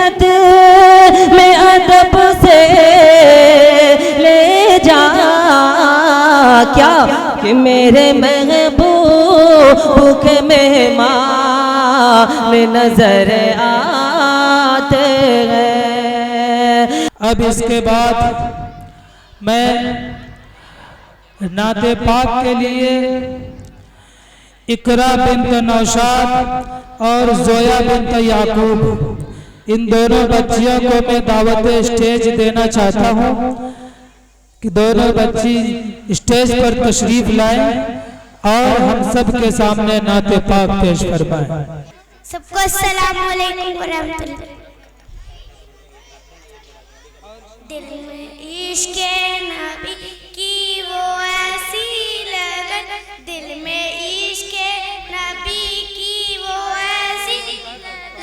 जन्नत में अदब से ले जा, क्या कि मेरे महबूब के मेहमान नजर आते हैं। अब इसके बाद मैं नाते पाक के लिए इकरा बिन्त नौशाद और जोया बिन्त याकूब, इन दोनों बच्चियों को मैं दावत स्टेज देना चाहता हूँ कि दोनों बच्ची स्टेज पर तशरीफ लाएं और हम सब के सामने नाते पाक पेश फरमाएं। सबको अस्सलाम वालेकुम व रहमतुल्लाह। दिल में इश्क़ नबी की वो ऐसी लगन, दिल में इश्क़ नबी की वो ऐसी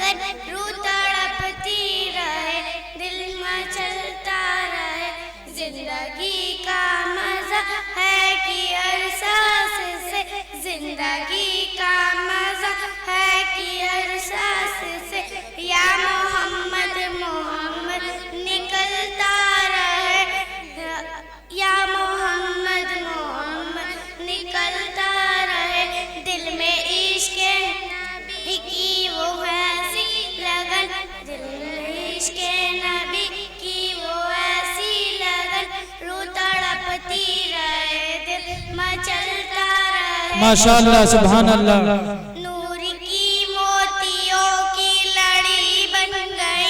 लगन, रूह तड़पती रहे दिल मचलता रहे, जिंदगी का मजा है कि एहसास से, जिंदगी का मजा है कि एहसास से, या मोहम्मद मोहम्मद निकलता रहे, या मोहम्मद मोहम्मद निकलता रहे, दिल में इश्क़ नबी की वो ऐसी लगन, दिल में इश्क़ नबी की वो ऐसी लगन, रूह तड़पती रहे दिल मचलता रहे। माशाअल्लाह, सुभान अल्लाह। नूर की मोतियों की लड़ी बन गई,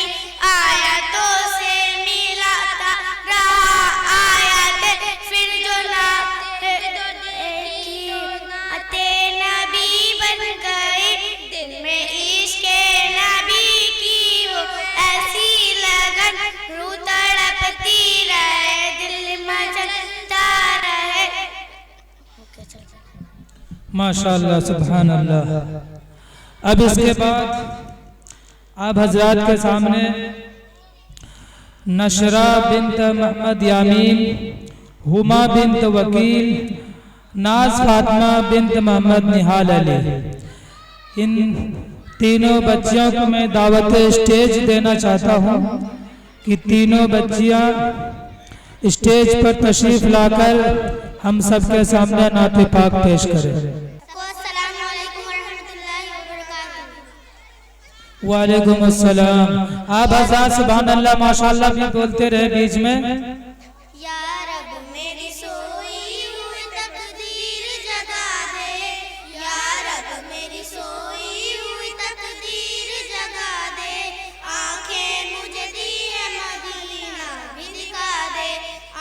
आयतों से मिलाता रहा आयत, फिर जो नाते नबी बन गई, दिल में इश्क़ नबी की वो ऐसी लगन, रूह तड़पती रहे दिल मचलता रहे। माशाअल्लाह, सुभान अल्लाह। अब इसके बाद आप हजरात के सामने नशरा बिन्त मोहम्मद यामीन, हुमा बिन्त वकील, नाज फातिमा बिन्त मोहम्मद निहाल अली, इन तीनों बच्चियों को मैं दावत स्टेज देना चाहता हूँ कि तीनों बच्चियाँ स्टेज पर तशरीफ लाकर हम सबके सामने नाते पाक पेश करें। वालेकुम अस्सलाम। आप हज़ार सुभान अल्लाह माशाअल्लाह भी बोलते रहे बीच में। या रब मेरी सोई हुई तकदीर जगा दे, या रब मेरी सोई हुई तकदीर जगा दे, आंखें मुझे दी है मदीना भी दिखा दे,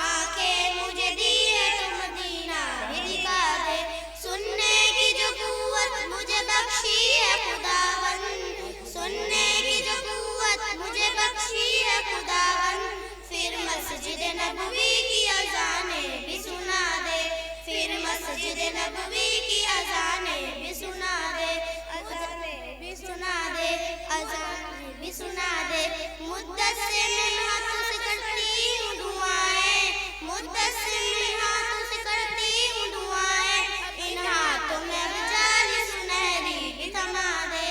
आंखें मुझे दी है तो मदीना भी दिखा दे, सुनने की जो कुव्वत मुझे बख्शी है खुदावन, सुनने की जो कुव्वत मुझे बख्शी है खुदावन, फिर मस्जिद नबवी की अज़ानें भी सुना दे, फिर मस्जिद नबवी की अज़ानें भी सुना दे, अज़ानें भी सुना दे, अज़ानें भी सुना दे। मुद्दस्सिर में हाथों से करती हूँ दुआएं, मुद्दस्सिर में हाथों से करती हूँ दुआएं, इन हाथों में अब जाली सुनहरी भी थमा दे,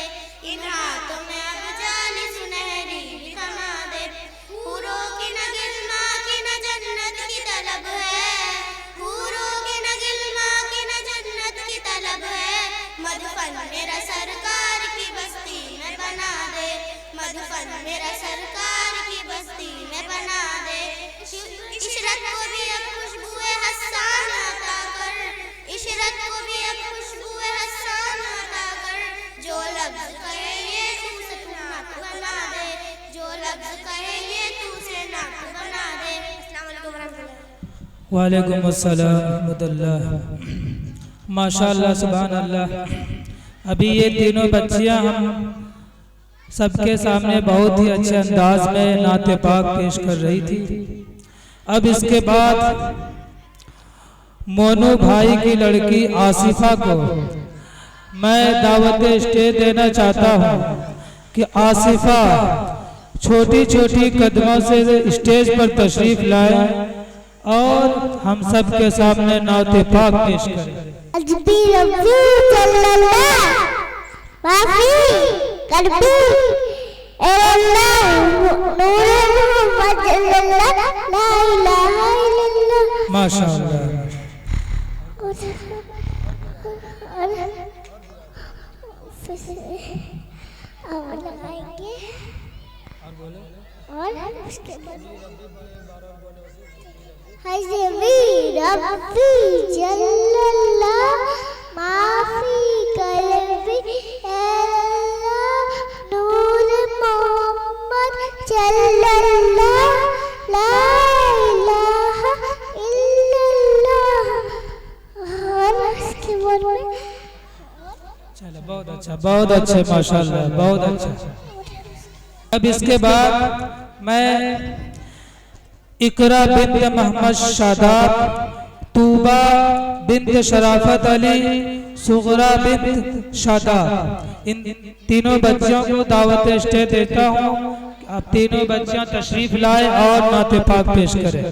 इन हाथों में अब जाली सुनहरी भी थमा दे। हूरों की न गिलमा की न जन्नत की तलब है, हूरों की न गिलमा की न जन्नत की तलब है, मधुफन मेरा सरकार की बस्ती में बना दे, मधुफन मेरा सरकार की बस्ती में बना दे। इशरत को भी अब खुशबुए हसन अता कर, इशरत को भी अब खुशबुए हसन अता कर, जो लफ्ज़ कहे ये तू से नात बना दे, जो लफ्ज़ कहे ये तू से नात बना दे। अस्सलाम वालेकुम रहमतुल्लाह। वालेकुम अस्सलाम रहमतुल्लाह। माशाअल्लाह, सुभान अल्लाह। अभी ये तीनों बच्चियां हम सबके सामने बहुत ही अच्छे अंदाज में नाते पाक पेश कर रही थी। अब इसके बाद मोनू भाई की लड़की आसिफा को मैं दावत स्टेज देना चाहता हूँ कि आसिफा छोटी छोटी कदमों से स्टेज पर तशरीफ लाए और हम सब के सामने नाते पाक पेश करें। माफी कर दी नूर मोहम्मद जल्लल्लाह ला इलाहा इल्लल्लाह। माशाअल्लाह। और लगाएंगे और उसके बाद हज़वी रब्बी जल्लल्लाह माफी कल्बी अल्लाह नूर मोहम्मद जल्लल्लाह ला इलाहा इल्लल्लाह। और उसके बाद चलो बहुत अच्छे माशाअल्लाह, बहुत अच्छा। अब इसके बाद मैं इकरा बिन्त मोहम्मद शादाब, तूबा बिन्त शराफत अली, सुगरा बिन्त शादाब, इन तीनों बच्चों को दावत स्टेज देता हूँ। आप तीनों बच्चियां तशरीफ लाए और नाते पाक पेश करें।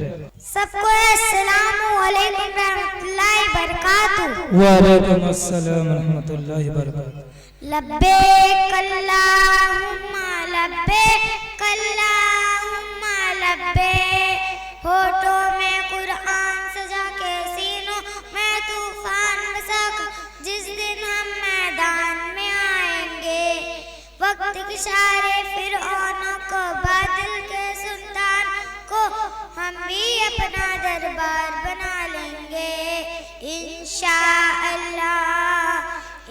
सबको अस्सलामु अलैकुम रहमतुल्लाहि बरकातुहू। वालेकुम अस्सलाम रहमतुल्लाहि बरकातुहू। लब्बैक अल्लाहुम्मा लब्बैक अल्लाहुम्मा लब्बैक। होठों में कुरान सजा के सीनों में तूफान बरसा। जिस दिन हम मैदान में आएंगे वक्त के सारे फिरौनों को, बादल के सुल्तान को हम भी अपना दरबार बना लेंगे इंशाअल्लाह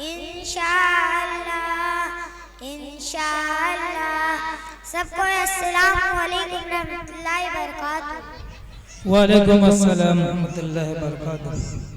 इंशाअल्लाह इंशाअल्लाह। सबको अस्सलामु अलैकुम रहमतुल्लाहि बरकातुहू। वालेकुम अस्सलाम रहमतुल्लाहि बरकातुहू।